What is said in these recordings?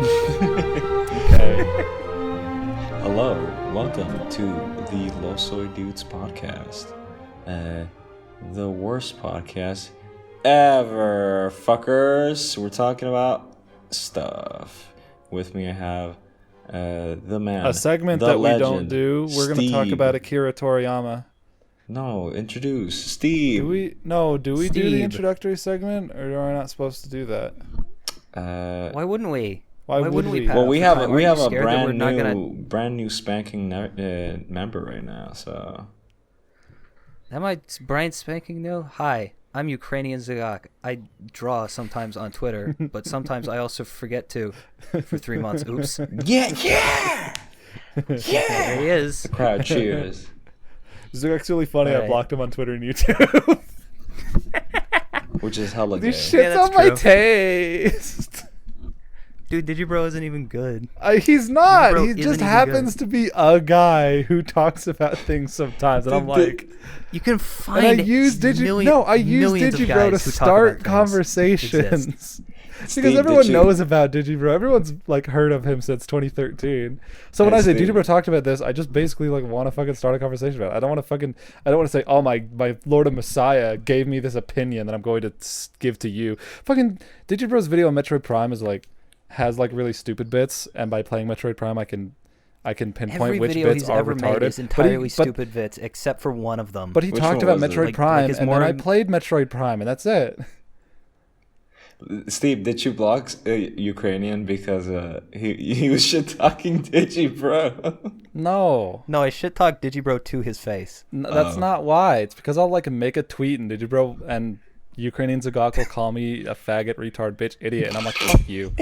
Okay. Hello, welcome to the Losoy Dudes podcast. The worst podcast ever, fuckers. We're talking about stuff. With me I have the man, A segment the that legend, we don't do. We're going to talk Steeb. about Akira Toriyama. No, introduce Steeb. Do we do the Steeb. introductory segment, or are we not supposed to do that? Why wouldn't we? Why wouldn't we? Pat Well, we for have time? we Aren't have you a scared that we're not brand new spanking member right now. So Am I Brian spanking new? Hi, I'm Ukrainian Zagak. I draw sometimes on Twitter, but sometimes I also forget to for 3 months. Oops. yeah. There he is. The crowd cheers. Zugak's really funny. I Alright. blocked him on Twitter and YouTube. Which is hella This gay. shit's that's on my true. taste. Dude, digibro isn't even good. He's not. Bro He isn't just even happens to be a guy who talks about things sometimes, and I'm like, You can and find I use I use millions of Digibro guys to who talk start about things conversations. exist. Because Steve, everyone did you- knows about Digibro. Everyone's like heard of him since 2013. So when Hey, I say Steve. Digibro talked about this, I just basically like want to fucking start a conversation about it. I don't want to say, oh my Lord and Messiah gave me this opinion that I'm going to give to you. Fucking Digibro's video on Metroid Prime is like has like really stupid bits, and by playing Metroid Prime, I can pinpoint Every which video bits he's are ever retarded. made is entirely stupid bits, except for one of them. But he Which talked one about was it? Metroid Like Prime, his and then I more- played Metroid Prime, and that's it. Steve, did you block Ukrainian because he was shit talking Digibro? No. No, I shit talk digibro to his face. That's not why. It's because I'll like make a tweet and Digibro and Ukrainian Zagak will call me a faggot, retard, bitch, idiot, and I'm like, fuck you.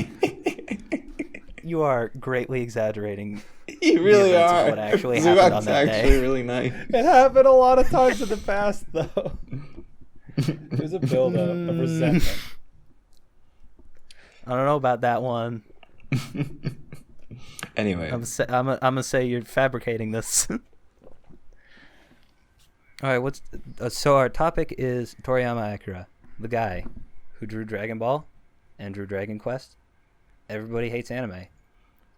You are greatly exaggerating. You really events of are. what actually happened on Zugak's that actually day. really nice. It happened a lot of times in the past, though. There's a buildup of resentment. I don't know about that one. Anyway, I'm gonna say you're fabricating this. All right, so our topic is Toriyama Akira, the guy who drew Dragon Ball and drew Dragon Quest. Everybody hates anime.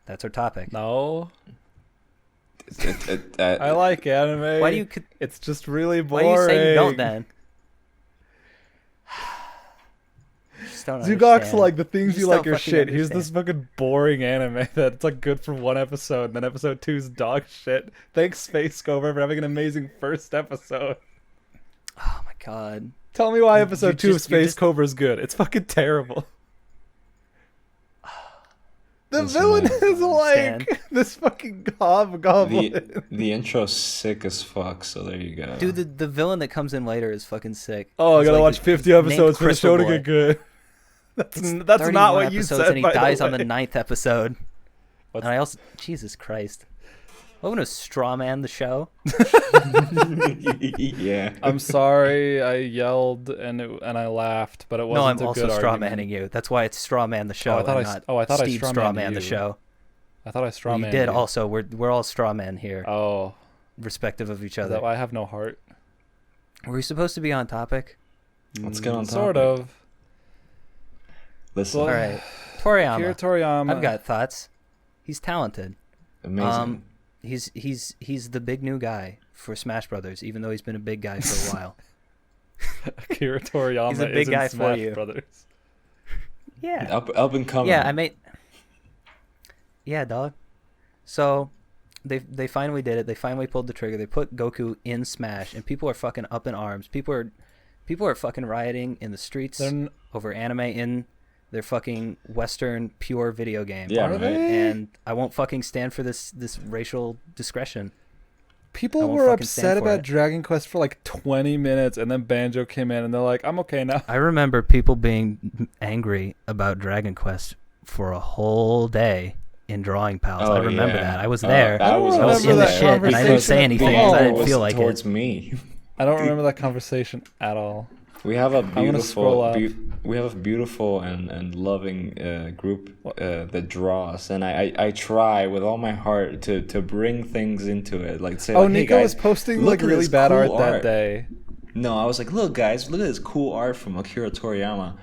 That's our topic. No. I like anime. Why do you? It's just really Why boring. do you say you don't then? Just don't Zugak's understand. like, the things You you just like don't are fucking shit. Here's understand. this fucking boring anime that's like good for one episode, and then episode 2's dog shit. Thanks, Space Cobra, for having an amazing first episode. Oh my god. Tell me why episode 2 of you're Space just- Cobra is good. It's fucking terrible. The Listen, villain man. is Understand. like this fucking hobgoblin. the intro's sick as fuck. So there you go. Dude, the villain that comes in later is fucking sick. Oh, I He's gotta like watch the- 50 named episodes for the Crystal show to Boy. get good. That's It's not 31 what you episodes said, and he by the dies on the way. 9th episode. What's- And I also, Jesus Christ, I'm gonna straw man the show. Yeah. I'm sorry, I yelled and I laughed, but it No, wasn't I'm a also good straw argument. manning you. That's why it's straw man the show. I thought and I- not oh, I thought I Steve straw straw manned man the you. show. I thought I straw You manned did you. also. We're all straw man here, Oh, respective of each is other. that why I have no heart? Were we supposed to be on topic? Let's get on topic. Sort of. Listen. Well, All right, Toriyama. Akira Toriyama. I've got thoughts. He's talented. Amazing. He's the big new guy for Smash Brothers, even though he's been a big guy for a while. Akira Toriyama He's a big is in guy for Smash you. Brothers. Yeah. Up and coming. Yeah, Yeah, dog. So, they finally did it. They finally pulled the trigger. They put Goku in Smash, and people are fucking up in arms. People are fucking rioting in the streets They're over anime in their fucking Western pure video game. Yeah, Are right. they? And I won't fucking stand for this racial discretion. I People won't were fucking stand upset for about it. Dragon Quest for like 20 minutes, and then Banjo came in, and they're like, "I'm okay now." I remember people being angry about Dragon Quest for a whole day in Drawing Pals. Oh, I remember yeah. that. I was there. I don't was I was remember in the that shit, and I didn't say conversation anything at because I all. didn't feel like towards it. me. I don't remember that conversation at all. We have a gonna scroll beautiful and loving group that draws, and I try with all my heart to bring things into it, like say, Oh, like, hey Nico was guys, posting look like at really this bad cool art that day. No, I was like, look guys, look at this cool art from Akira Toriyama,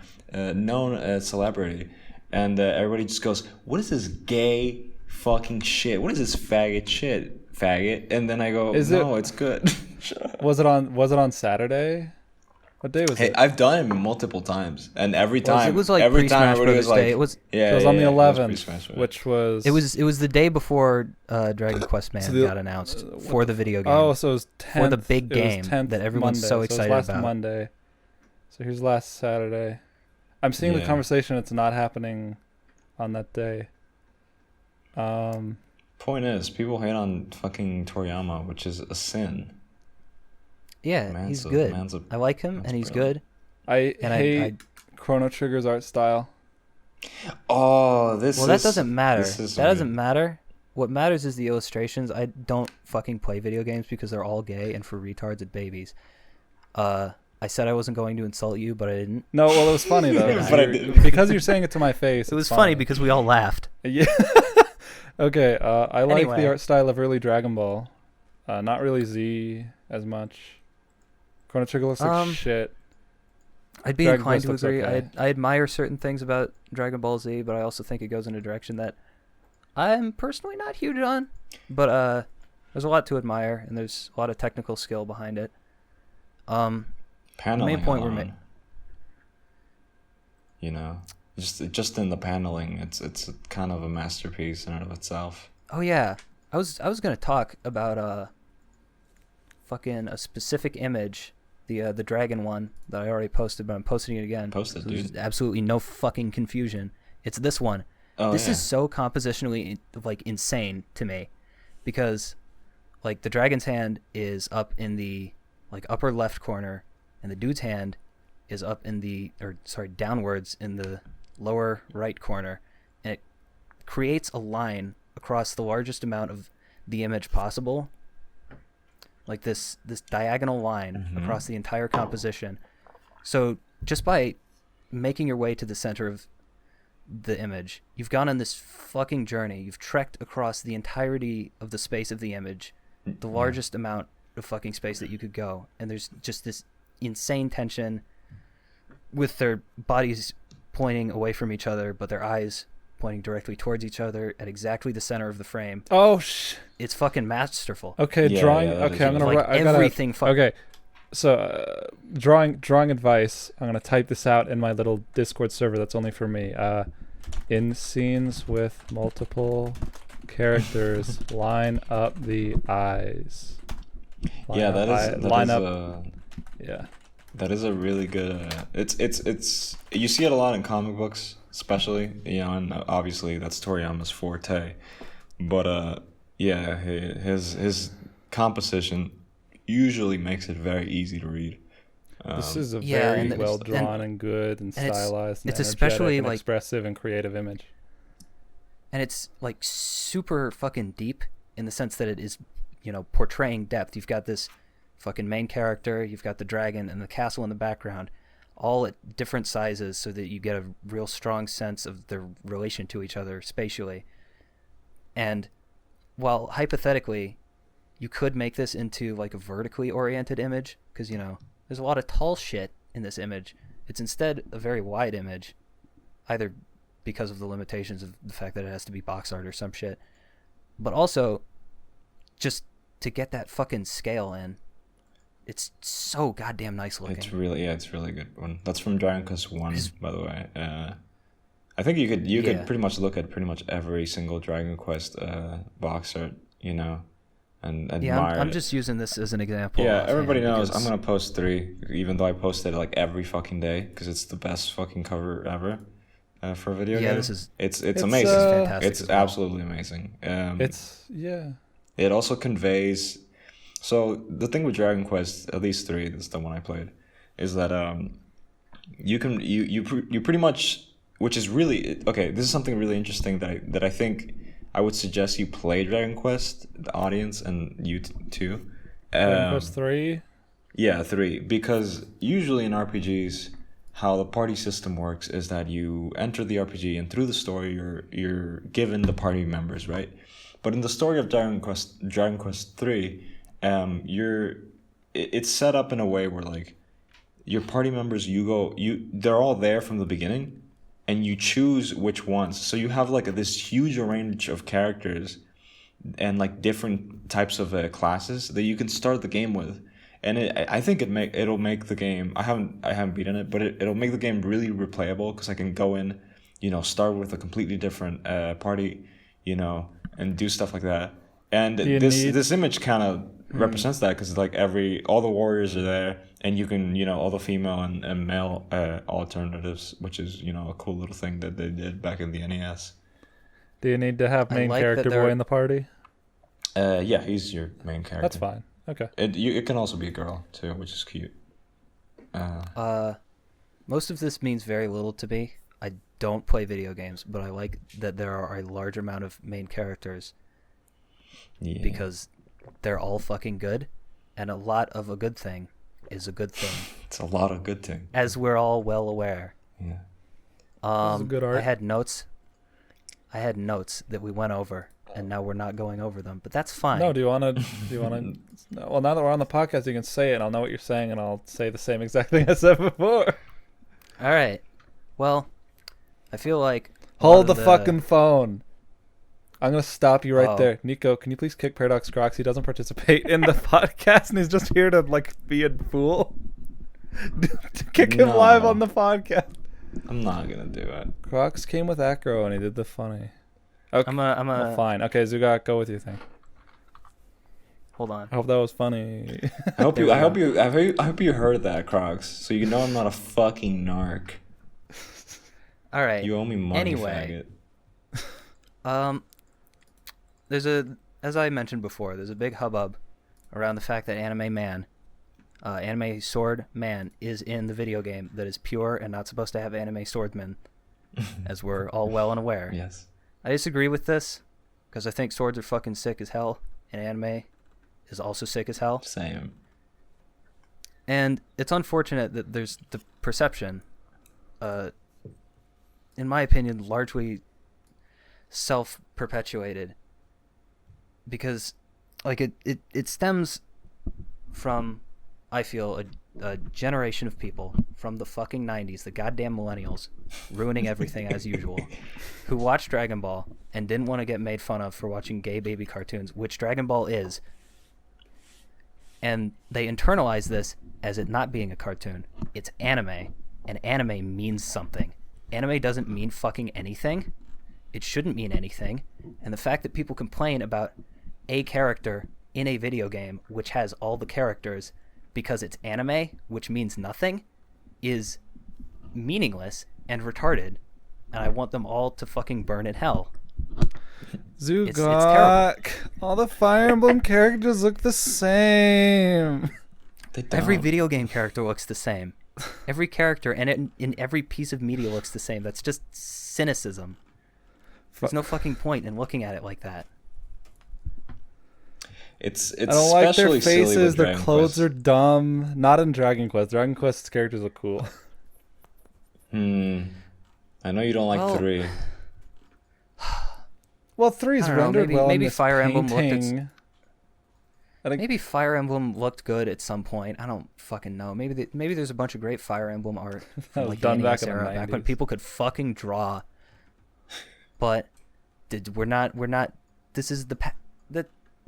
known celebrity, and everybody just goes, "What is this gay fucking shit? What is this faggot shit, faggot?" And then I go, "No, it's good." Shut up. Was it on Saturday? What day was Hey, it? I've done it multiple times, and every time it was like every time pre-Smash everybody was Brothers like, Day. It was on the it was 11th, pre-Smash Brothers. which was it was the day before Dragon Quest Man got announced for the video game. Oh, so it was 10th, for the big game 10th that everyone's Monday, so excited it was last about. Monday. So here's last Saturday. I'm seeing the conversation. It's not happening on that day. Point is, people hate on fucking Toriyama, which is a sin. Yeah, he's good. I like him, and he's good. I hate Chrono Trigger's art style. Oh, that doesn't matter. That doesn't matter. What matters is the illustrations. I don't fucking play video games because they're all gay and for retards and babies. I said I wasn't going to insult you, but I didn't. No, well, it was funny though. But I didn't. Because you're saying it to my face. It was funny because we all laughed. Yeah. Okay. I like Anyway. the art style of early Dragon Ball. Not really Z as much. Chrono Trigger looks like shit. I'd be Dragon inclined Quest to looks agree. okay. I admire certain things about Dragon Ball Z, but I also think it goes in a direction that I'm personally not huge on. But there's a lot to admire, and there's a lot of technical skill behind it. Paneling the main point alone, we're making. You know, just in the paneling, it's kind of a masterpiece in and of itself. Oh yeah, I was gonna talk about fucking a specific image, the dragon one that I already posted, but I'm posting it again. Post it, so there's dude. absolutely no fucking confusion. It's this one. Oh, This yeah. is so compositionally like insane to me, because like the dragon's hand is up in the like upper left corner, and the dude's hand is up in the downwards in the lower right corner, and it creates a line across the largest amount of the image possible, like this diagonal line across the entire composition. So just by making your way to the center of the image, you've gone on this fucking journey. You've trekked across the entirety of the space of the image, the largest amount of fucking space that you could go, and there's just this insane tension with their bodies pointing away from each other, but their eyes pointing directly towards each other at exactly the center of the frame. Oh It's fucking masterful. Okay, Yeah, drawing. yeah, that Okay, is I'm gonna like write. I gotta, everything. Okay, so drawing advice. I'm gonna type this out in my little Discord server. That's only for me. In scenes with multiple characters, line up the eyes. Yeah, Yeah. that is a really good. It's you see it a lot in comic books, especially, you know, and obviously that's Toriyama's forte. But yeah, his composition usually makes it very easy to read. This is a yeah, very and well drawn and good and and it's- stylized and it's especially, and like- expressive and creative image. And it's like super fucking deep in the sense that it is, you know, portraying depth. You've got this fucking main character, you've got the dragon and the castle in the background, all at different sizes, so that you get a real strong sense of their relation to each other spatially. And while hypothetically you could make this into like a vertically oriented image, because, you know, there's a lot of tall shit in this image, it's instead a very wide image, either because of the limitations of the fact that it has to be box art or some shit, but also just to get that fucking scale in. It's so goddamn nice looking. It's really good one. That's from Dragon Quest 1, by the way. I think you could pretty much look at pretty much every single Dragon Quest box art, you know, and admire. Yeah, I'm just using this as an example. Yeah, offhand everybody knows because- I'm gonna post 3, even though I posted it like every fucking day because it's the best fucking cover ever for a video game. It's amazing. fantastic It's as well. absolutely amazing. Yeah. It also conveys. So the thing with Dragon Quest, at least 3, that's the one I played, is that you pretty much, which is really okay. This is something really interesting that I think I would suggest you play Dragon Quest, the audience, and you too. Dragon Quest 3. Yeah, 3, because usually in RPGs, how the party system works is that you enter the RPG and through the story you're given the party members, right? But in the story of Dragon Quest 3, it's set up in a way where like your party members they're all there from the beginning, and you choose which ones. So you have like this huge range of characters and like different types of classes that you can start the game with. And I think it'll make the game. I haven't beaten it, but it'll make the game really replayable because I can go in, start with a completely different party, and do stuff like that. And this image kind of represents that because like all the warriors are there, and you can all the female and male alternatives, which is a cool little thing that they did back in the NES. Do you need to have main character boy in the party? Yeah, he's your main character. That's fine. Okay. It can also be a girl too, which is cute. Most of this means very little to me. I don't play video games, but I like that there are a large amount of main characters. Yeah. Because they're all fucking good, and a lot of a good thing is a good thing. It's a lot of good thing. As we're all well aware. Yeah. This is good art. I had notes that we went over, and now we're not going over them, but that's fine. No, do you want to? Well, now that we're on the podcast, you can say it, and I'll know what you're saying, and I'll say the same exact thing I said before. All right. Well, I feel like... Hold the fucking phone. I'm going to stop you right there. Nico, can you please kick Paradox Crocs? He doesn't participate in the podcast, and he's just here to, be a fool. Kick him live on the podcast. I'm not going to do it. Crocs came with acro, and he did the funny. Okay. Well, fine. Okay, Zugat, go with your thing. Hold on. I hope that was funny. I hope you heard that, Crocs. So you know I'm not a fucking narc. All right. You owe me money, anyway, faggot. As I mentioned before, there's a big hubbub around the fact that anime sword man is in the video game that is pure and not supposed to have anime swordsmen, as we're all well and aware. Yes. I disagree with this because I think swords are fucking sick as hell, and anime is also sick as hell. Same. And it's unfortunate that there's the perception, in my opinion, largely self-perpetuated, because it stems from, I feel, a generation of people from the fucking 90s, the goddamn millennials, ruining everything as usual, who watched Dragon Ball and didn't want to get made fun of for watching gay baby cartoons, which Dragon Ball is, and they internalize this as it not being a cartoon. It's anime, and anime means something. Anime doesn't mean fucking anything. It shouldn't mean anything. And the fact that people complain about a character in a video game which has all the characters because it's anime, which means nothing, is meaningless and retarded. And I want them all to fucking burn in hell. Zugat, it's terrible. all the Fire Emblem characters look the same. Every video game character looks the same. Every character and in every piece of media looks the same. That's just cynicism. There's no fucking point in looking at it like that. It's I don't like their especially silly with faces. Their Dragon clothes Quest. are dumb. Not in Dragon Quest. Dragon Quest's characters look cool. I know you don't like 3. Well, 3's rendered well. Maybe in this Fire Emblem painting. Maybe Fire Emblem looked good at some point. I don't fucking know. Maybe there's a bunch of great Fire Emblem art from like done the back NES in the era, back when 90s. people could fucking draw. But we're not. This is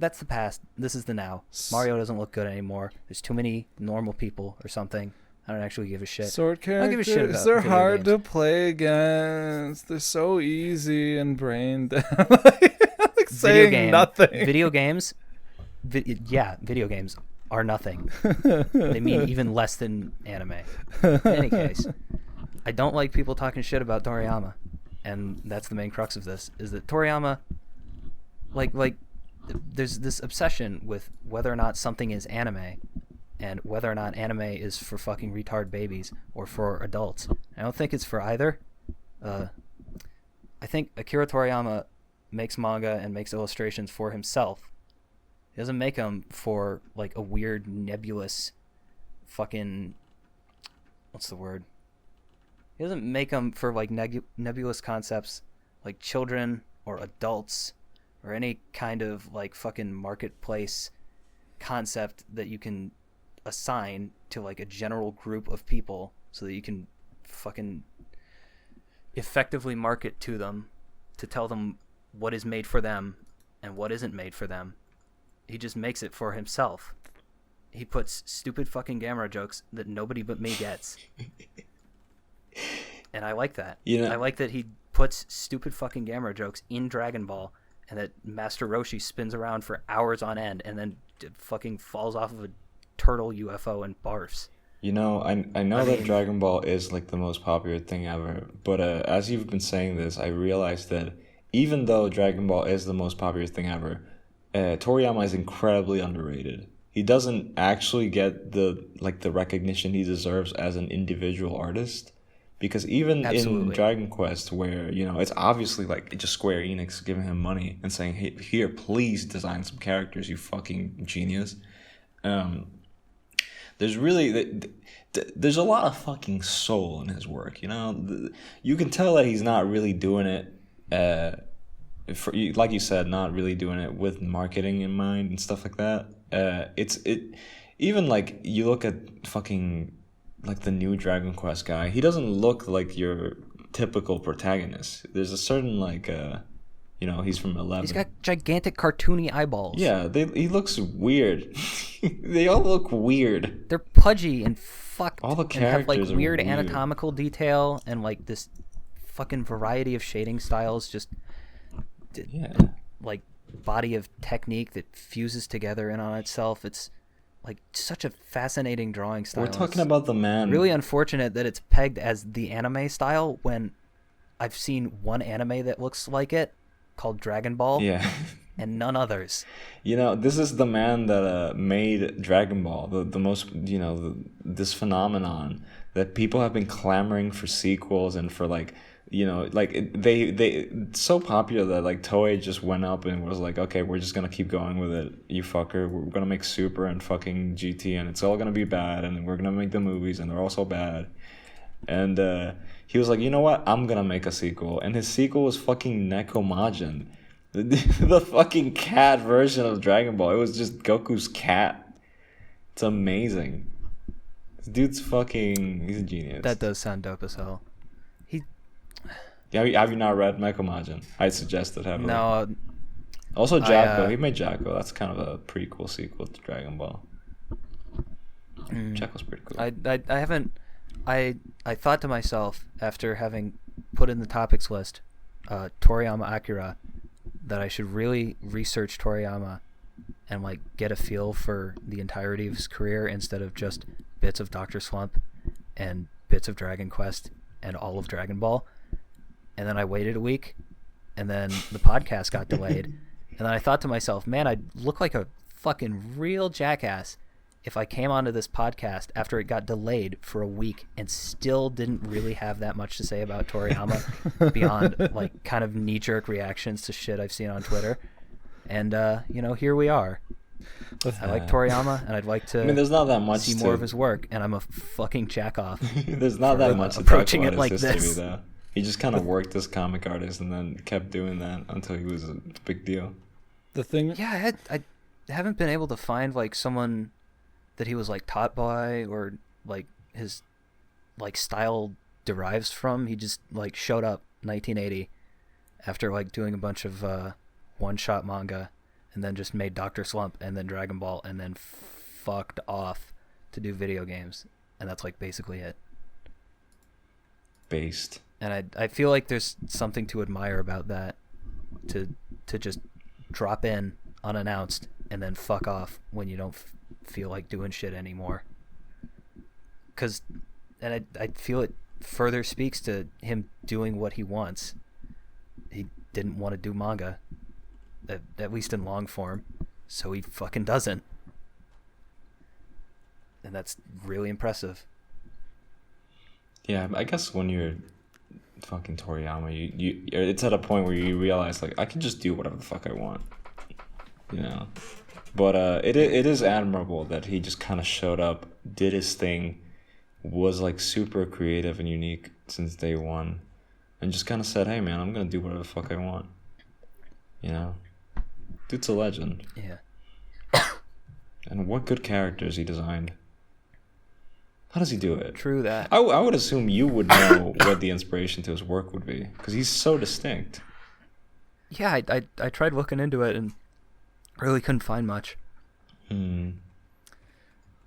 that's the past. This is the now. Mario doesn't look good anymore. There's too many normal people or something. I don't actually give a shit. Sword I don't give a shit characters, about they're video hard games. to play against. They're so easy and brain dead. Like saying nothing. Video games. Video games are nothing. They mean even less than anime. In any case, I don't like people talking shit about Toriyama, and that's the main crux of this, is that Toriyama, like there's this obsession with whether or not something is anime and whether or not anime is for fucking retard babies or for adults. I don't think it's for either. I think Akira Toriyama makes manga and makes illustrations for himself. He doesn't make them for like a weird nebulous fucking, what's the word? He doesn't make them for like nebulous concepts like children or adults or any kind of like fucking marketplace concept that you can assign to like a general group of people so that you can fucking effectively market to them to tell them what is made for them and what isn't made for them. He just makes it for himself. He puts stupid fucking Gamera jokes that nobody but me gets. And I like that. I like that he puts stupid fucking Gamera jokes in Dragon Ball, and that Master Roshi spins around for hours on end and then fucking falls off of a turtle UFO and barfs. I know that Dragon Ball is like the most popular thing ever, but as you've been saying this, I realized that even though Dragon Ball is the most popular thing ever, Toriyama is incredibly underrated. He doesn't actually get the recognition he deserves as an individual artist, because even in Dragon Quest, where it's obviously like just Square Enix giving him money and saying, "Hey, here, please design some characters, you fucking genius." There's a lot of fucking soul in his work. You can tell that he's not really doing it. Like you said, not really doing it with marketing in mind and stuff like that. Even like you look at fucking like the new Dragon Quest guy, he doesn't look like your typical protagonist. There's a certain he's from 11. He's got gigantic cartoony eyeballs. Yeah, he looks weird. They all look weird. They're pudgy and fucked. All the and have like characters are weird weird. anatomical detail and like this fucking variety of shading styles. Just like body of technique that fuses together in on itself. It's like such a fascinating drawing style. We're talking about the man. Really unfortunate that it's pegged as the anime style when I've seen one anime that looks like it called Dragon Ball. Yeah. And none others. This is the man that made Dragon Ball, the most, this phenomenon that people have been clamoring for sequels and for it's so popular that like Toei just went up and was like, okay, we're just gonna keep going with it, you fucker. We're gonna make Super and fucking GT and it's all gonna be bad, and we're gonna make the movies and they're also bad. And he was like, you know what? I'm gonna make a sequel, and his sequel was fucking Nekomajin, the fucking cat version of Dragon Ball. It was just Goku's cat. It's amazing. This dude's he's a genius. That does sound dope as hell. Have you not read Nekomajin? I suggest it heavily. No. Also, Jacko. He made Jacko. That's kind of a pretty cool sequel to Dragon Ball. Jacko's pretty cool. I haven't. I thought to myself after having put in the topics list, Toriyama Akira, that I should really research Toriyama and like get a feel for the entirety of his career instead of just bits of Dr. Slump and bits of Dragon Quest and all of Dragon Ball. And then I waited a week, and then the podcast got delayed. And then I thought to myself, man, I'd look like a fucking real jackass if I came onto this podcast after it got delayed for a week and still didn't really have that much to say about Toriyama beyond like kind of knee-jerk reactions to shit I've seen on Twitter. And, here we are. I like Toriyama, and I'd like to there's not that much see more of his work, and I'm a fucking jack-off. There's not that much approaching it like history, this. Though. He just kind of worked as comic artist and then kept doing that until he was a big deal. The thing... Yeah, I haven't been able to find, like, someone that he was, like, taught by or, like, his, like, style derives from. He just, like, showed up 1980 after, like, doing a bunch of one-shot manga and then just made Dr. Slump and then Dragon Ball and then fucked off to do video games. And that's, like, basically it. Based. And I feel like there's something to admire about that, to just drop in unannounced and then fuck off when you don't feel like doing shit anymore. And I feel it further speaks to him doing what he wants. He didn't want to do manga, at least in long form, so he fucking doesn't. And that's really impressive. Yeah, I guess when you're fucking Toriyama, you it's at a point where you realize like I can just do whatever the fuck I want, But it is admirable that he just kind of showed up, did his thing, was like super creative and unique since day one, and just kind of said, "Hey man, I'm gonna do whatever the fuck I want." Dude's a legend. Yeah. And what good characters he designed. How does he do it? True that. I would assume you would know what the inspiration to his work would be, because he's so distinct. Yeah, I tried looking into it and really couldn't find much.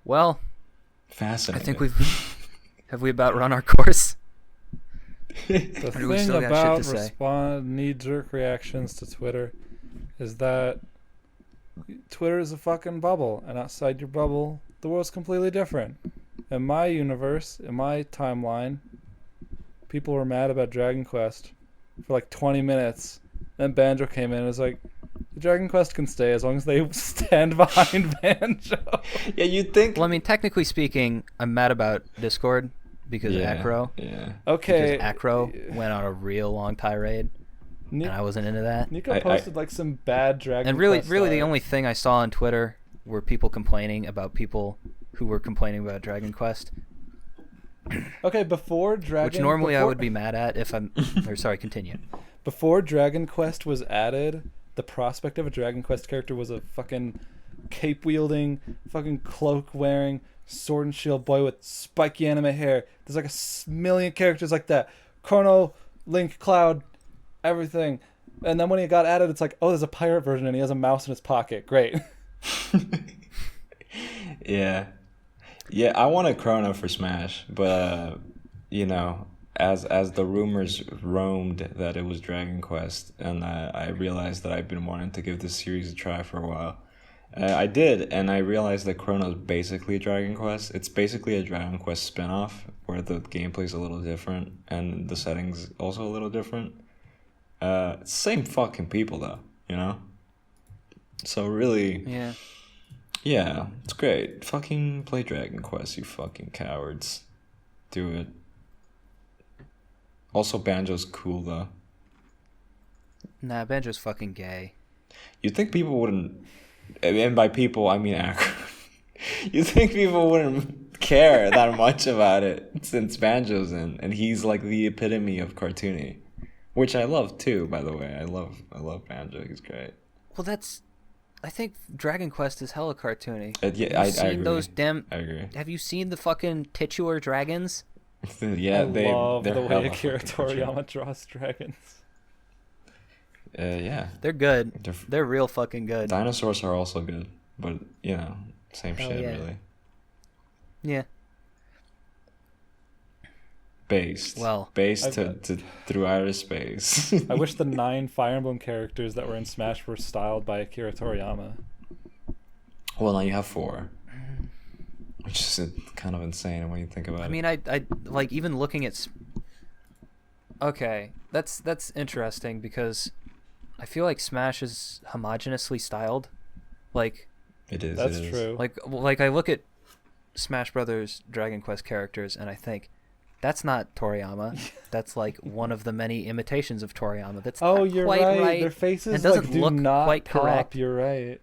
Well, Fascinating. I think have we about run our course? The Or do we thing still got about shit to say? knee-jerk reactions to Twitter is that Twitter is a fucking bubble, and outside your bubble, the world's completely different. In my universe, in my timeline, people were mad about Dragon Quest for like 20 minutes. Then Banjo came in and was like, Dragon Quest can stay as long as they stand behind Banjo. Yeah, you'd think. Well, I mean, technically speaking, I'm mad about Discord because of Acro. Yeah. Okay. Because Acro went on a real long tirade, and I wasn't into that. Nico posted like some bad Dragon And really, Quest really, the art. only thing I saw on Twitter were people complaining about people who were complaining about Dragon Quest, Okay, before Dragon... which normally I before- would be mad at if I'm... or sorry, continue. Before Dragon Quest was added, the prospect of a Dragon Quest character was a fucking cape-wielding, fucking cloak-wearing, sword and shield boy with spiky anime hair. There's like a million characters like that. Chrono, Link, Cloud, everything. And then when he got added, it's like, oh, there's a pirate version and he has a mouse in his pocket. Great. Yeah. Yeah, I wanted Chrono for Smash, but you know, as the rumors roamed that it was Dragon Quest, and I realized that I've been wanting to give this series a try for a while. I did, and I realized that Chrono's basically Dragon Quest. It's basically a Dragon Quest spin-off, where the gameplay's a little different, and the settings also a little different. Same fucking people, though, you know? So really... Yeah. Yeah, it's great. Fucking play Dragon Quest, you fucking cowards. Do it. Also, Banjo's cool, though. Nah, Banjo's fucking gay. You'd think people wouldn't... And by people, I mean Akron. You'd think people wouldn't care that much about it since Banjo's in. And he's like the epitome of cartoony. Which I love, too, by the way. I love Banjo. He's great. Well, that's... I think Dragon Quest is hella cartoony. Yeah, Have I you seen agree. those damn... I agree. Have you seen the fucking titular dragons? Yeah, I love they're the way hella Akira fucking cartoony. Toriyama draws dragons. Yeah. They're good. They're They're real fucking good. Dinosaurs are also good, but you know, same Hell shit yeah. really. Yeah. Based. Well, based to through outer space. I wish the 9 Fire Emblem characters that were in Smash were styled by Akira Toriyama. Well, now you have 4, which is kind of insane when you think about it. I mean, I like even looking at. Okay, that's interesting because I feel like Smash is homogeneously styled. Like it is. That's it is. true. like I look at Smash Brothers Dragon Quest characters and I think that's not Toriyama. That's like one of the many imitations of Toriyama. That's Oh, not you're quite right. Their faces and doesn't like, do look not quite pop. correct. You're right.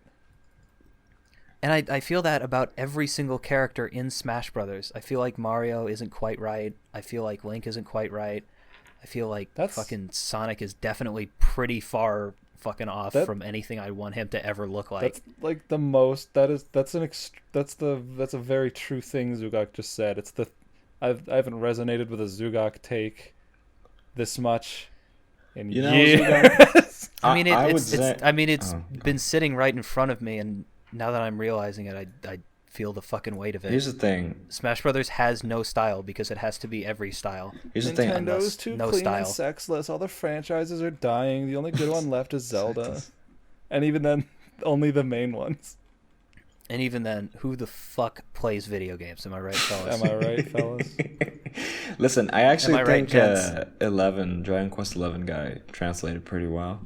And I feel that about every single character in Smash Brothers. I feel like Mario isn't quite right. I feel like Link isn't quite right. I feel like fucking Sonic is definitely pretty far fucking off from anything I want him to ever look like. That's like the most. That's a very true thing Zugak just said. It's the I haven't resonated with a Zugak take this much in years. I mean, it's been sitting right in front of me, and now that I'm realizing it, I feel the fucking weight of it. Here's the thing. Smash Brothers has no style because it has to be every style. Here's the thing. Nintendo's too no clean style. and sexless. All the franchises are dying. The only good one left is Zelda, and even then, only the main ones. And even then, who the fuck plays video games? Am I right, fellas? Am I right, fellas? Listen, I actually Am I right, think gents? 11 Dragon Quest 11 guy translated pretty well.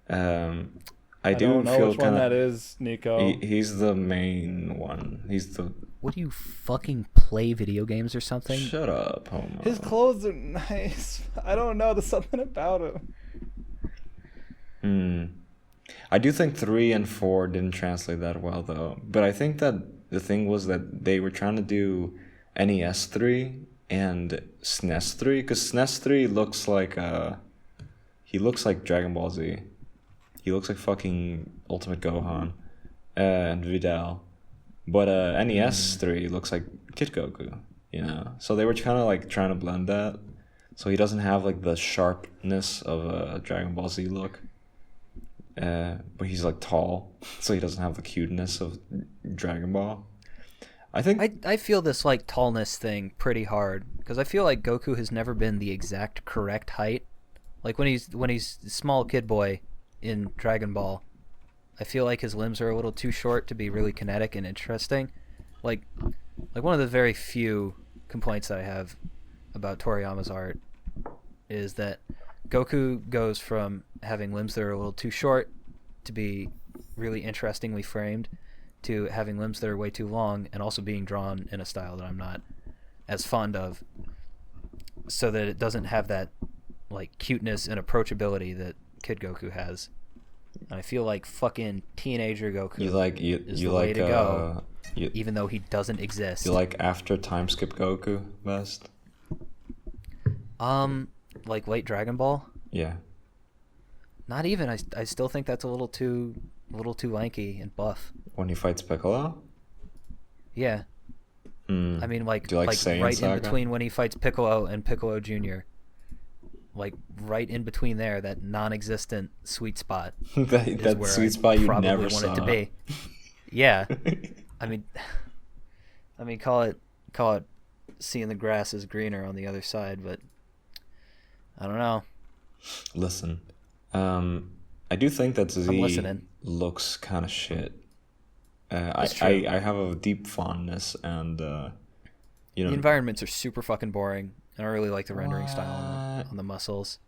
I do don't know feel which one kind that of. is, Nico. He's the main one. He's the. What do you fucking play video games or something? Shut up, homo. His clothes are nice. I don't know. There's something about him. I do think 3 and 4 didn't translate that well though. But I think that the thing was that they were trying to do NES 3 and SNES 3 because SNES 3 looks like he looks like Dragon Ball Z. He looks like fucking Ultimate Gohan and Vidal. But NES 3 looks like Kid Goku. you know. So they were kind of like trying to blend that. So he doesn't have like the sharpness of a Dragon Ball Z look. But he's like tall, so he doesn't have the cuteness of Dragon Ball. I think I feel this like tallness thing pretty hard because I feel like Goku has never been the exact correct height. Like when he's small kid boy in Dragon Ball, I feel like his limbs are a little too short to be really kinetic and interesting. Like one of the very few complaints that I have about Toriyama's art is that Goku goes from having limbs that are a little too short to be really interestingly framed to having limbs that are way too long and also being drawn in a style that I'm not as fond of, so that it doesn't have that like cuteness and approachability that Kid Goku has. And I feel like fucking teenager Goku is the way to go, even though he doesn't exist. You like after time skip Goku best? Like late Dragon Ball? Yeah. Not even. I still think that's a little too lanky and buff. When he fights Piccolo? Yeah. I mean, like Do you like right Saiyan Saga? in between when he fights Piccolo and Piccolo Jr. Like right in between there, that non-existent sweet spot. that where sweet I spot you probably never want saw. it to be. Yeah. I mean, call it seeing the grass is greener on the other side, but I don't know. Listen, I do think that I'm Z listening. looks kind of shit. It's true. I have a deep fondness, and you know, The environments are super fucking boring. I don't really like the rendering style on the muscles.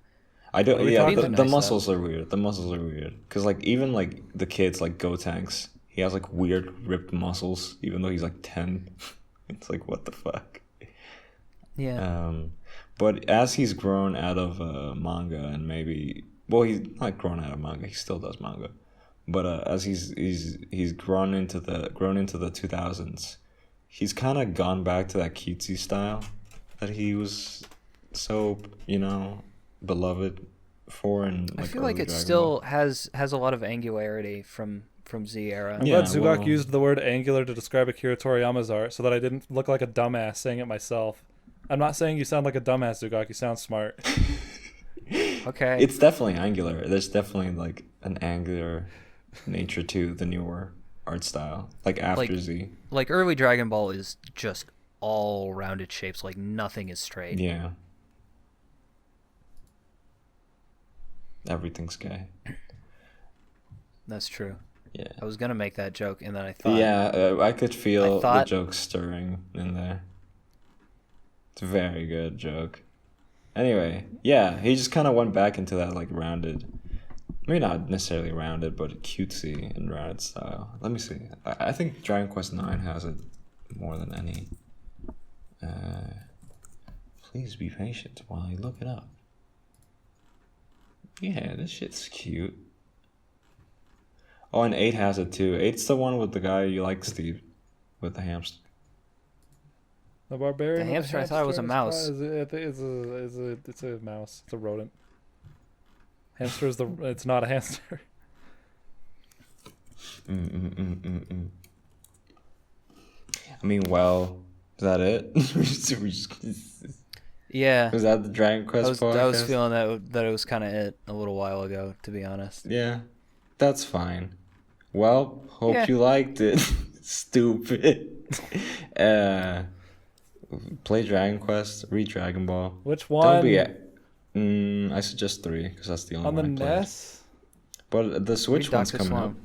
I don't. we Yeah, talking the about nice muscles are weird. The muscles are weird because like even like the kids like Gotenks, he has like weird ripped muscles, even though he's like 10. It's like what the fuck. Yeah. But as he's grown out of manga and maybe he's not grown out of manga. He still does manga, but as he's grown into the 2000s, he's kind of gone back to that cutesy style that he was so beloved for. And I feel like it still has a lot of angularity from Z era. I'm Yeah, glad Zugak well- used the word angular to describe Akira Toriyama's art so that I didn't look like a dumbass saying it myself. I'm not saying you sound like a dumbass, Zugak. You sound smart. Okay. It's definitely angular. There's definitely like an angular nature to the newer art style, like after Like- Z. Like early Dragon Ball is just all rounded shapes, like nothing is straight. Yeah. Everything's gay. That's true. Yeah. I was gonna make that joke, and then I thought, Yeah, I could feel I thought- the joke stirring in there. It's a very good joke. Anyway, yeah, he just kind of went back into that like rounded, maybe not necessarily rounded, but cutesy and rounded style. Let me see. I think Dragon Quest IX has it more than any. Please be patient while I look it up. Yeah, this shit's cute. Oh, and 8 has it too. 8's the one with the guy you like, Steve, with the hamster. The barbarian. The with hamster, I thought it was a in his mouse. paw it's a mouse. It's a rodent. Hamster is it's not a hamster. I mean, well, is that it? yeah. Was that the Dragon Quest podcast? I was feeling that it was kind of it a little while ago, to be honest. Yeah, that's fine. Well, hope Yeah. you liked it. Stupid. Play Dragon Quest, read Dragon Ball. Which one? Don't be. I suggest 3 because that's the only On the one I played. NES? But the Switch Read one's Dr. coming up. Slump.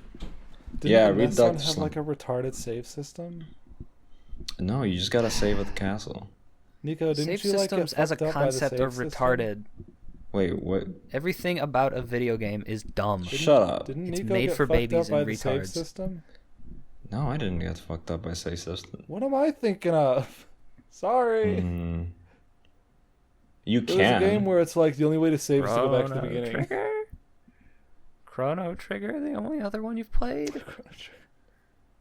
Didn't Yeah, the read NES one Dr. have Slump. like a retarded save system? No, you just gotta save at the castle. Nico, didn't Save you like systems get as a fucked up by the concept save are system? retarded. Wait, what? Everything about a video game is dumb. Shut up. Didn't It's Nico made get for fucked babies up by and the save retards. system? No, I didn't get fucked up by Save System. What am I thinking of? Sorry. You There can. was a game where it's like the only way to save is to go back to the beginning. Chrono Trigger, the only other one you've played?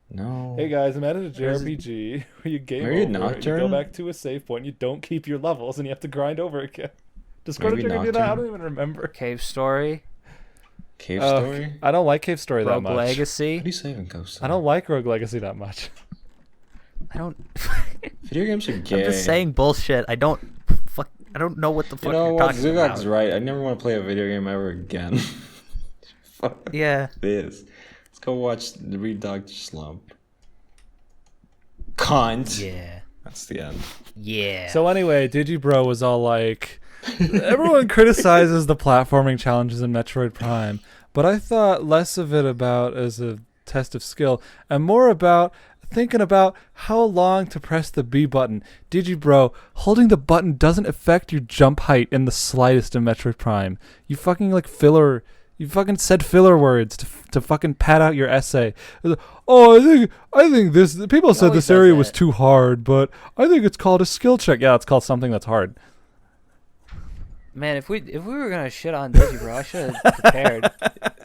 No. Hey guys, imagine a There's- JRPG where you game Maybe over, you Nocturne? go back to a save point, you don't keep your levels, and you have to grind over again. Does Chrono Maybe Trigger do that? I Nocturne? don't even remember. Cave Story, Cave Story? I don't like Cave Story that Rogue much. How Legacy. do you save in Cave Story? I don't like Rogue Legacy that much. I don't. Video games are gay. I'm just saying bullshit. I don't know what the fuck You know you're what? talking Zugak's about. right. I never want to play a video game ever again. Fuck Yeah. this. Let's go watch the Read Dr. Slump. Cunt. Yeah. That's the end. Yeah. So anyway, digibro was all like, everyone criticizes the platforming challenges in Metroid Prime, but I thought less of it about as a test of skill and more about thinking about how long to press the B button. Digibro, holding the button doesn't affect your jump height in the slightest in Metroid Prime. You fucking you fucking said filler words to fucking pad out your essay. Oh, I think this. People said this area was too hard, but I think it's called a skill check. Yeah, it's called something that's hard. Man, if we were gonna shit on Digibro, I should have prepared.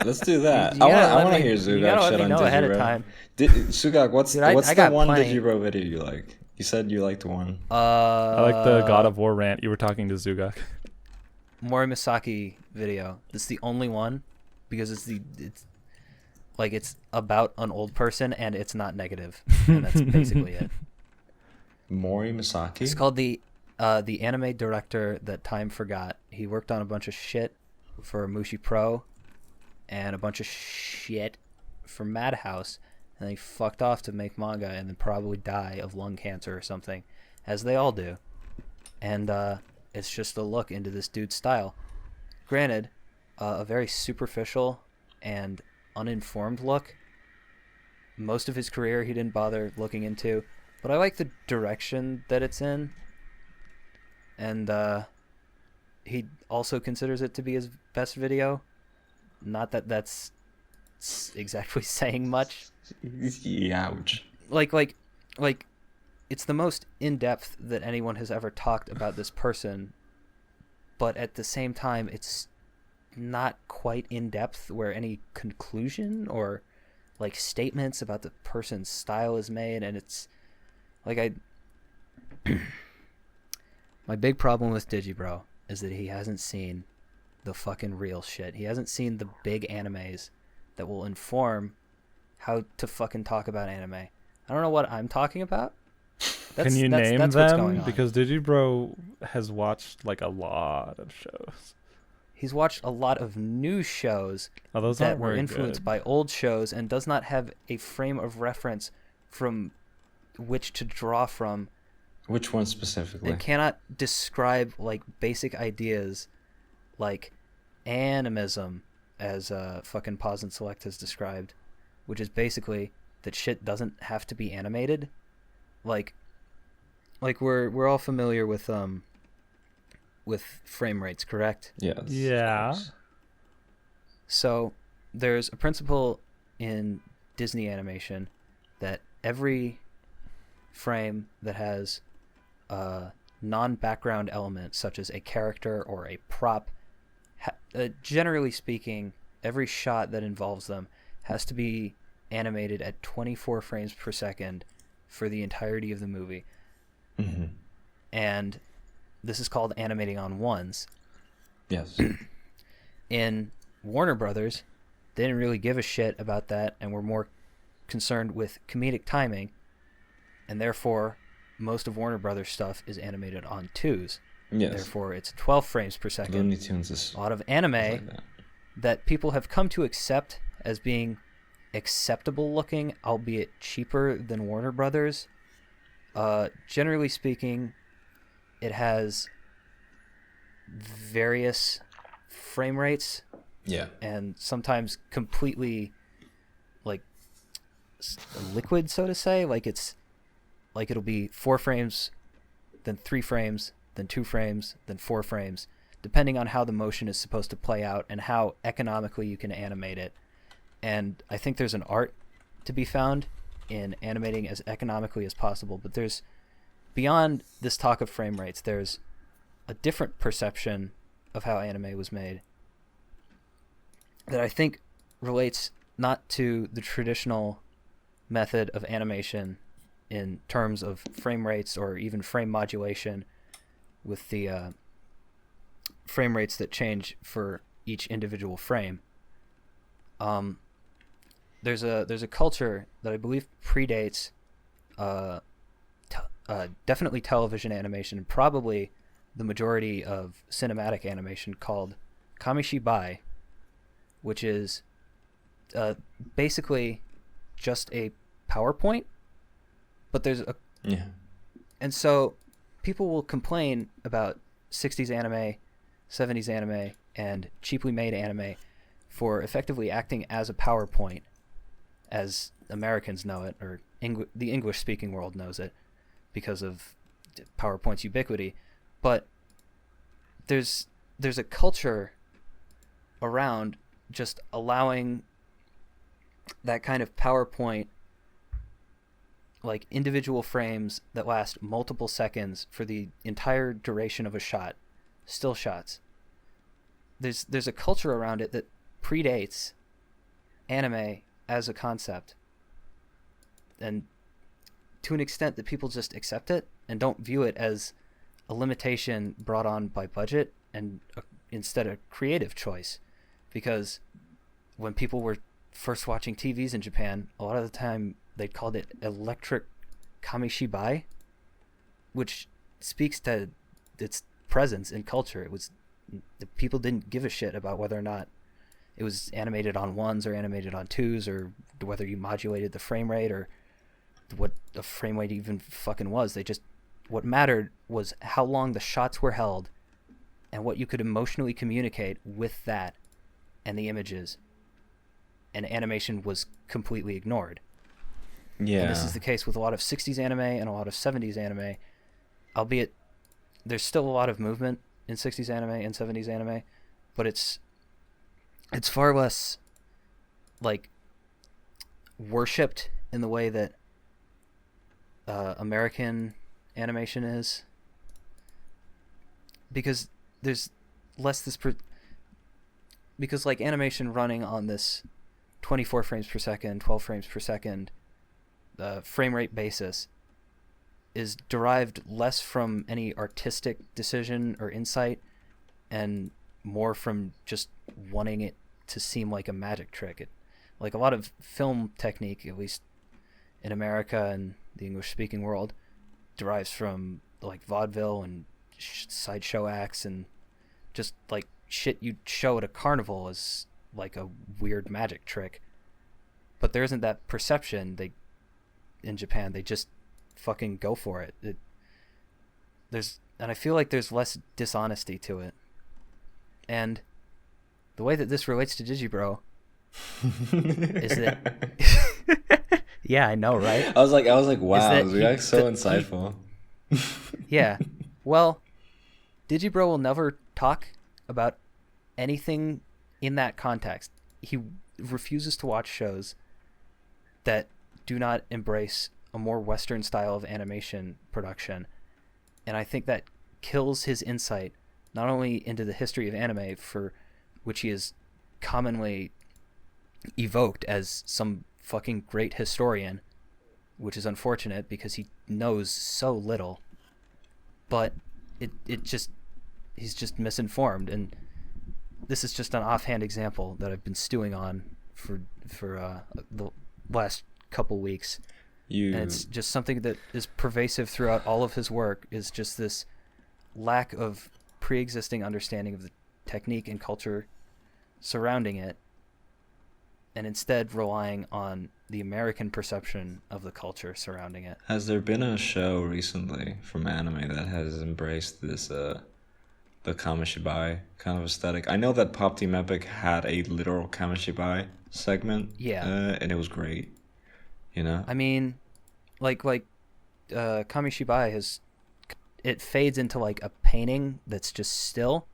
Let's do that. You I want to me- hear you Zugak gotta let shit me on know ahead of Digibro. time. Sugak, what's Dude, I the got one plenty. Digibro video you like? You said you liked one. I like the God of War rant. You were talking to Zugak. Mori Masaki video. It's the only one because it's about an old person and it's not negative, and that's basically it. Mori Masaki? It's called the anime director that time forgot. He worked on a bunch of shit for Mushi Pro and a bunch of shit for Madhouse, and then he fucked off to make manga and then probably die of lung cancer or something, as they all do. And it's just a look into this dude's style. Granted, a very superficial and uninformed look. Most of his career he didn't bother looking into, but I like the direction that it's in. And he also considers it to be his best video. Not that that's exactly saying much. Ouch. Like it's the most in-depth that anyone has ever talked about this person, but at the same time it's not quite in-depth where any conclusion or statements about the person's style is made. And it's my big problem with Digibro is that he hasn't seen the fucking real shit. He hasn't seen the big animes that will inform how to fucking talk about anime. I don't know what I'm talking about. Can you name that's what's going them? on. Because digibro has watched a lot of shows. He's watched a lot of new shows Those that aren't were very influenced good. by old shows and does not have a frame of reference from which to draw from. Which one specifically? It cannot describe basic ideas like animism, as fucking Pause and Select has described, which is basically that shit doesn't have to be animated. Like we're all familiar with frame rates, correct? Yes. Yeah. So there's a principle in Disney animation that every frame that has a non-background element, such as a character or a prop, generally speaking, every shot that involves them has to be animated at 24 frames per second for the entirety of the movie. Mm-hmm. And this is called animating on ones. Yes. In Warner Brothers, they didn't really give a shit about that and were more concerned with comedic timing, and therefore most of Warner Brothers stuff is animated on twos. Yes. Therefore it's 12 frames per second. Looney Tunes is A lot of anime like that. that people have come to accept as being acceptable looking, albeit cheaper than Warner Brothers. Generally speaking, it has various frame rates Yeah. and sometimes completely liquid, so to say. It'll be 4 frames, then 3 frames, then 2 frames, then 4 frames, depending on how the motion is supposed to play out and how economically you can animate it. And I think there's an art to be found in animating as economically as possible, but there's, beyond this talk of frame rates, there's a different perception of how anime was made that I think relates not to the traditional method of animation in terms of frame rates or even frame modulation, with the frame rates that change for each individual frame. There's a culture that I believe predates definitely television animation, probably the majority of cinematic animation, called kamishibai, which is basically just a PowerPoint, but there's a Yeah. and so people will complain about 60s anime, 70s anime, and cheaply made anime for effectively acting as a PowerPoint, as Americans know it, or the English-speaking world knows it, because of PowerPoint's ubiquity. But there's a culture around just allowing that kind of PowerPoint, like individual frames that last multiple seconds for the entire duration of a shot, still shots. There's a culture around it that predates anime as a concept, and to an extent that people just accept it and don't view it as a limitation brought on by budget, and instead a creative choice. Because when people were first watching TVs in Japan, a lot of the time they called it electric kamishibai, which speaks to its presence in culture. It was, the people didn't give a shit about whether or not it was animated on ones or animated on twos, or whether you modulated the frame rate, or what a frame rate even fucking was. They just, what mattered was how long the shots were held and what you could emotionally communicate with that and the images. And animation was completely ignored. Yeah. And this is the case with a lot of 60s anime and a lot of 70s anime, albeit there's still a lot of movement in 60s anime and 70s anime, but it's far less like worshipped in the way that American animation is, because there's less this because like animation running on this 24 frames per second, 12 frames per second frame rate basis is derived less from any artistic decision or insight, and more from just wanting it to seem like a magic trick. Like a lot of film technique, at least in America and the English-speaking world, derives from like vaudeville and sideshow acts, and just like shit you'd show at a carnival as like a weird magic trick. But there isn't that perception. In Japan, they just fucking go for it. And I feel like there's less dishonesty to it. And the way that this relates to digibro is that yeah, I know, right? I was like, wow, Is that you're like so insightful. Yeah. Well, digibro will never talk about anything in that context. He refuses to watch shows that do not embrace a more Western style of animation production. And I think that kills his insight, not only into the history of anime, for which he is commonly evoked as some fucking great historian, which is unfortunate because he knows so little, but he's just misinformed. And this is just an offhand example that I've been stewing on for the last couple weeks. And it's just something that is pervasive throughout all of his work, is just this lack of pre-existing understanding of the technique and culture surrounding it, and instead relying on the American perception of the culture surrounding it. Has there been a show recently from anime that has embraced this the kamishibai kind of aesthetic? I know that Pop Team Epic had a literal kamishibai segment, and it was great. You know, I mean, like kamishibai it fades into like a painting that's just still.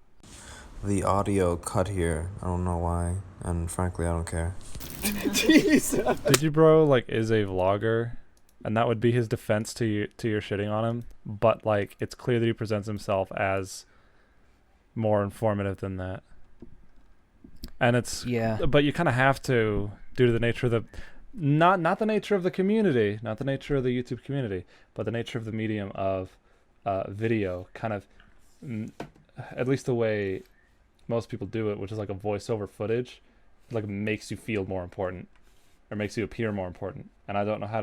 The audio cut here. I don't know why, and frankly, I don't care. Digibro like is a vlogger, and that would be his defense to your shitting on him. But like, it's clear that he presents himself as more informative than that. And it's but you kind of have to, due to the nature of the not the nature of the community, not the nature of the YouTube community, but the nature of the medium of video, kind of, at least the way most people do it, which is like a voiceover footage, like makes you feel more important, or makes you appear more important. And I don't know how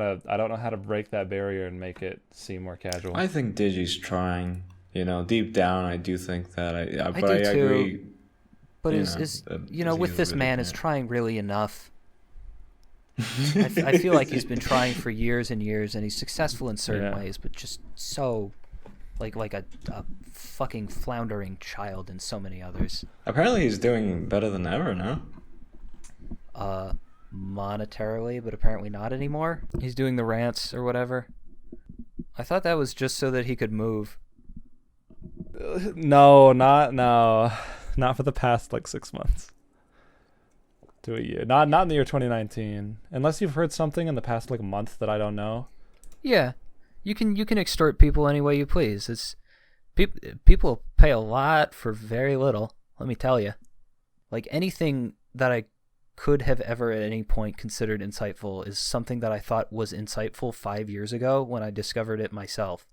to break that barrier and make it seem more casual. I think Digi's trying. Deep down, I do think that. I do too. agree. But with this man is trying really enough. I feel like he's been trying for years and years, and he's successful in certain ways, but just so like a fucking floundering child in so many others. Apparently he's doing better than ever, no? Monetarily, but apparently not anymore. He's doing the rants or whatever. I thought that was just so that he could move. No, not for the past 6 months to a year. Not in the year 2019. Unless you've heard something in the past month that I don't know. Yeah, you can extort people any way you please. It's people pay a lot for very little. Let me tell you, anything that I could have ever at any point considered insightful is something that I thought was insightful 5 years ago when I discovered it myself.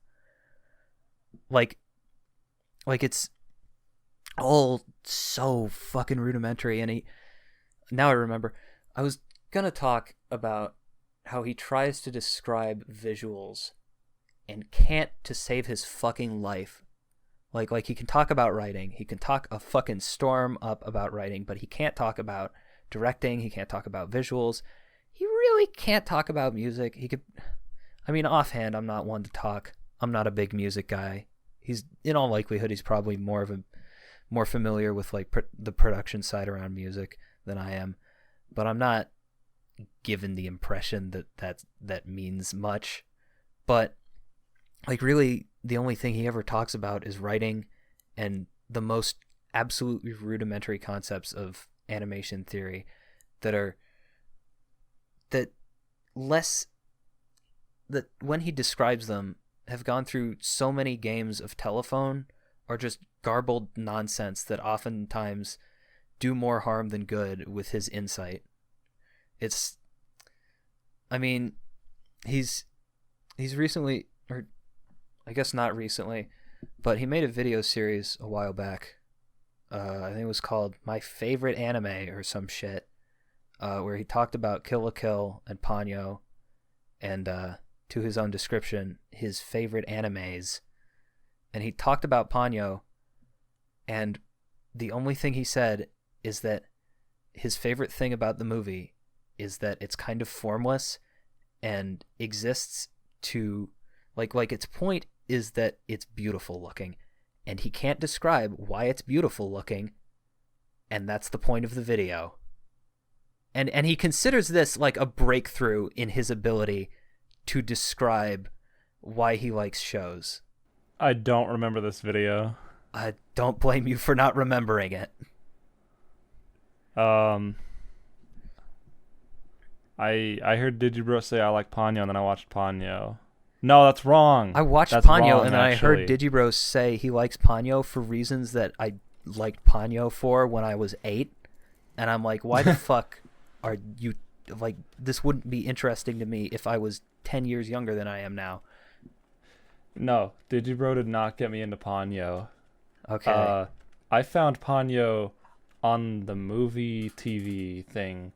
It's all so fucking rudimentary. And now I remember, I was gonna talk about how he tries to describe visuals and can't to save his fucking life. He can talk about writing, he can talk a fucking storm up about writing, but he can't talk about directing, he can't talk about visuals, he really can't talk about music. Offhand, I'm not one to talk. I'm not a big music guy. He's, in all likelihood, he's probably more familiar with the production side around music than I am, but I'm not given the impression that means much. But really, the only thing he ever talks about is writing and the most absolutely rudimentary concepts of animation theory that when he describes them have gone through so many games of telephone or just garbled nonsense that oftentimes do more harm than good with his insight. He's recently, or I guess not recently, but he made a video series a while back. I think it was called My Favorite Anime or some shit, where he talked about Kill la Kill and Ponyo and, to his own description, his favorite animes. And he talked about Ponyo, and the only thing he said is that his favorite thing about the movie is that it's kind of formless and exists to its point is that it's beautiful looking, and he can't describe why it's beautiful looking, and that's the point of the video. And he considers this a breakthrough in his ability to describe why he likes shows. I don't remember this video. I don't blame you for not remembering it. I heard digibro say I like Ponyo, and then I watched Ponyo. No, that's wrong. I watched that's Ponyo, wrong, and then actually. I heard digibro say he likes Ponyo for reasons that I liked Ponyo for when I was 8. And I'm like, why the fuck are you... this wouldn't be interesting to me if I was 10 years younger than I am now. No, digibro did not get me into Ponyo. Okay. I found Ponyo on the movie TV thing,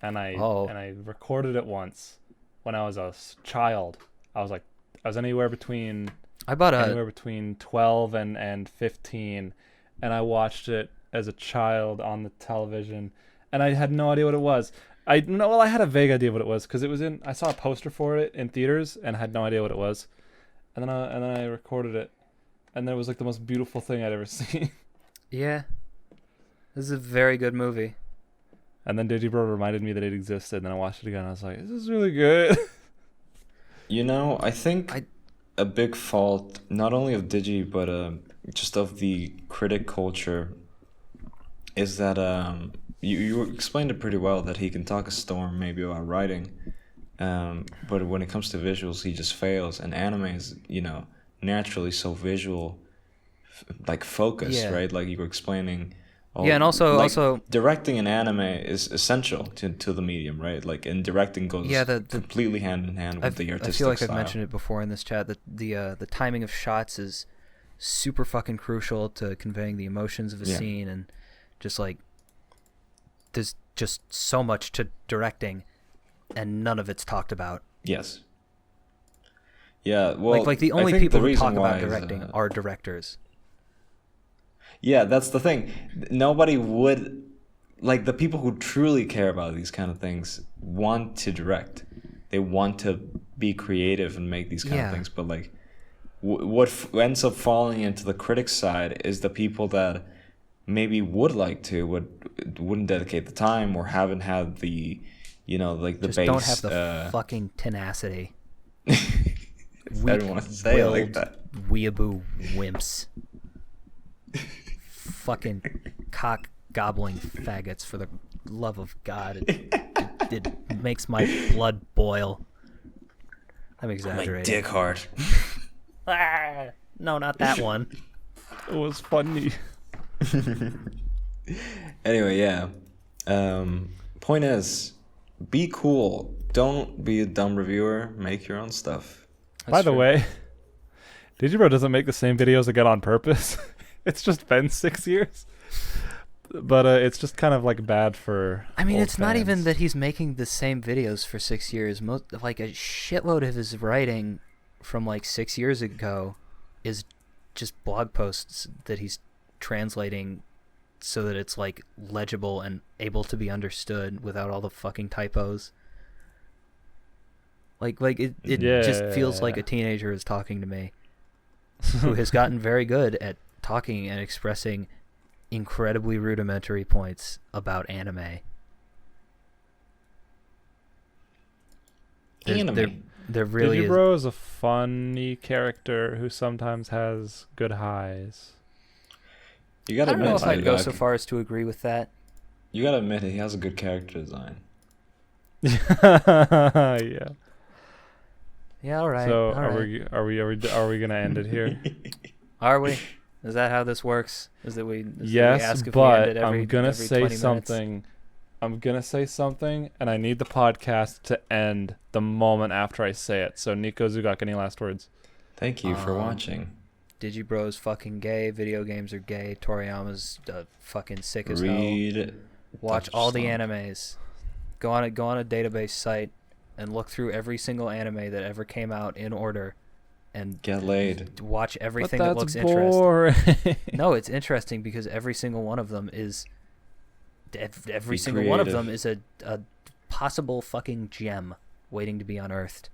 and I recorded it once when I was a child. I was anywhere between 12 and 15, and I watched it as a child on the television, and I had no idea what it was. I had a vague idea what it was because I saw a poster for it in theaters and I had no idea what it was, and then I recorded it, and it was the most beautiful thing I'd ever seen. Yeah, this is a very good movie. And then digibro reminded me that it existed, and then I watched it again, and I was like, this is really good. I think a big fault, not only of Digi, but just of the critic culture, is that you explained it pretty well, that he can talk a storm maybe about writing, but when it comes to visuals, he just fails. And anime is, naturally so visual, focused, right? Like you were explaining. And also directing in anime is essential to the medium, right? And directing goes completely hand in hand with the artistic style. I feel like I've mentioned it before in this chat that the timing of shots is super fucking crucial to conveying the emotions of a scene, and just there's just so much to directing and none of it's talked about. Yes. Yeah, well, Like the I only think people the who reason talk about why is, directing are directors. Yeah, that's the thing. Nobody would, like, the people who truly care about these kind of things want to direct. They want to be creative and make these kind of things. But, like, what ends up falling into the critics' side is the people that maybe would like to, wouldn't dedicate the time or haven't had the, you know, like the Just base. don't have the fucking tenacity. I don't want to say it like that. Weeaboo wimps. Fucking cock gobbling faggots, for the love of God. It makes my blood boil. I'm exaggerating. My dick hard. No, not that one. It was funny. Anyway, yeah. Point is, be cool. Don't be a dumb reviewer. Make your own stuff. By the way, digibro doesn't make the same videos again on purpose. It's just been 6 years. But it's just kind of like bad for I mean, old it's not even fans. that he's making the same videos for 6 years. Like a shitload of his writing from like 6 years ago is just blog posts that he's translating so that it's like legible and able to be understood without all the fucking typos. Like it just feels like a teenager is talking to me who has gotten very good at talking and expressing incredibly rudimentary points about anime. There really is. digibro is a funny character who sometimes has good highs. You I gotta don't know admit, if I'd go Zach, so far as to agree with that. you gotta admit he has a good character design. Yeah. Yeah, all right. So all right. are we gonna end it here? Are we? Is that how this works? Is that we Yes, ask if we end it but every, I'm gonna every say 20 something. minutes? I'm gonna say something, and I need the podcast to end the moment after I say it. So, Nico Zugak, any last words? Thank you for watching. Digibro's fucking gay. Video games are gay. Toriyama's fucking sick as hell. Read. Watch Touch all the Stomp. animes. Go on a database site and look through every single anime that ever came out in order, and Get laid. watch everything But that that's looks interesting. boring. No, it's interesting because every single one of them is every Be single one of creative. them is a possible fucking gem waiting to be unearthed.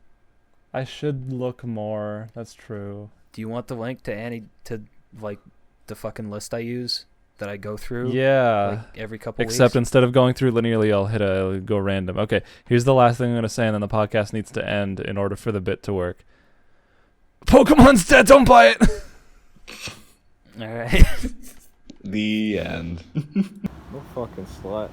I should look more. That's true. Do you want the link to like the fucking list I use that I go through? Yeah. Like every couple Except weeks? instead of going through linearly, I'll go random. Okay, here's the last thing I'm going to say, and then the podcast needs to end in order for the bit to work. Pokemon's dead, don't buy it! All right. The end. No fucking slut.